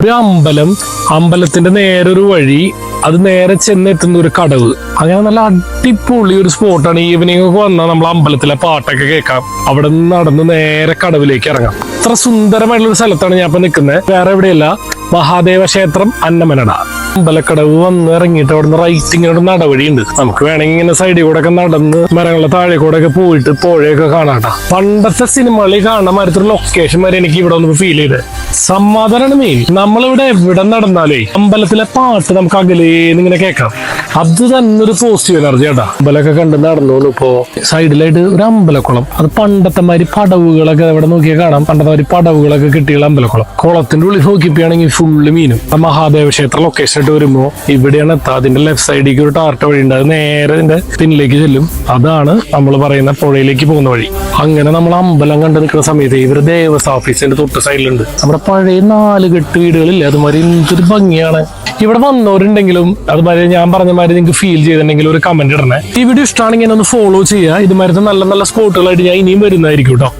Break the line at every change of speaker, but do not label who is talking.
ഒരു അമ്പലത്തിന്റെ നേരെ ഒരു വഴി, അത് നേരെ ചെന്നെത്തുന്ന ഒരു കടവ്. അങ്ങനെ നല്ല അടിപൊളി ഒരു സ്പോട്ടാണ്. ഈവനിങ് ഒക്കെ വന്നാൽ നമ്മൾ അമ്പലത്തിലെ പാട്ടൊക്കെ കേൾക്കാം. അവിടെ നിന്ന് നടന്ന് നേരെ കടവിലേക്ക് ഇറങ്ങാം. അത്ര സുന്ദരമായിട്ടുള്ള ഒരു സ്ഥലത്താണ് ഞാൻ ഇപ്പൊ നിൽക്കുന്നത്. വേറെ എവിടെയല്ല, മഹാദേവ ക്ഷേത്രം അന്നമനട. അമ്പലക്കടവ് വന്ന് ഇറങ്ങിയിട്ട് അവിടുന്ന് റൈറ്റ് ഇങ്ങനെ നടവഴി ഉണ്ട്. നമുക്ക് വേണമെങ്കിൽ ഇങ്ങനെ സൈഡിൽ കൂടെ ഒക്കെ നടന്ന് മരങ്ങളുടെ താഴെ കൂടെ ഒക്കെ പോയിട്ട് പുഴയൊക്കെ കാണാട്ടാ. പണ്ടത്തെ സിനിമകളിൽ കാണാൻ മാരത്തൊരു ലൊക്കേഷൻ വരെ എനിക്ക് ഇവിടെ ഒന്ന് ഫീൽ ചെയ്ത്. സമാധാനമാണ് മെയിൻ. നമ്മളിവിടെ എവിടെ നടന്നാലേ അമ്പലത്തിലെ പാട്ട് നമുക്ക് അകലേന്ന് ഇങ്ങനെ കേൾക്കാം. അത് തന്നെ ഒരു പോസിറ്റീവ് എനർജി ആട്ടാ. അമ്പലമൊക്കെ കണ്ട് നടന്നോളൂ. ഇപ്പോ സൈഡിലായിട്ട് ഒരു അമ്പലക്കുളം. അത് പണ്ടത്തെ മാതിരി പടവുകളൊക്കെ ഇവിടെ നോക്കിയാൽ കാണാം. പണ്ടത്തെ മാതിരി പടവുകളൊക്കെ കിട്ടിയുള്ള അമ്പലക്കുളം. കുളത്തിന്റെ ഉള്ളിൽ നോക്കിപ്പോയാണെങ്കിൽ ഫുള്ള് മീനും. മഹാദേവ ക്ഷേത്ര ലൊക്കേഷൻ ആയിട്ട് വരുമ്പോ ഇവിടെയാണ് എത്താ. അതിന്റെ ലെഫ്റ്റ് സൈഡിലേക്ക് ഒരു ടാർട്ട വഴി ഉണ്ട്. അത് നേരെ ഇതിന്റെ പിന്നിലേക്ക് ചെല്ലും. അതാണ് നമ്മൾ പറയുന്ന പുഴയിലേക്ക് പോകുന്ന വഴി. അങ്ങനെ നമ്മൾ അമ്പലം കണ്ടു നിൽക്കുന്ന സമയത്ത് ഇവര് ദേവസ്വം ഓഫീസിന്റെ തൊട്ട് സൈഡിലുണ്ട് നമ്മുടെ പഴയ 4 കെട്ട് വീടുകളില്ലേ, അതുമാതിരി എന്തൊരു ഭംഗിയാണ്. ഇവിടെ വന്നവരുണ്ടെങ്കിലും അതുമാതിരി ഞാൻ പറഞ്ഞ മാതിരി നിങ്ങൾക്ക് ഫീൽ ചെയ്തിട്ടുണ്ടെങ്കിൽ ഒരു കമന്റ് ഇടണേ. ഈ വീഡിയോ ഇഷ്ടമാണെങ്കിൽ ഒന്ന് ഫോളോ ചെയ്യുക. ഇതുമാതിരി നല്ല നല്ല സ്പോട്ടുകളായിട്ട് ഞാൻ ഇനിയും വരുന്നതായിരിക്കും കേട്ടോ.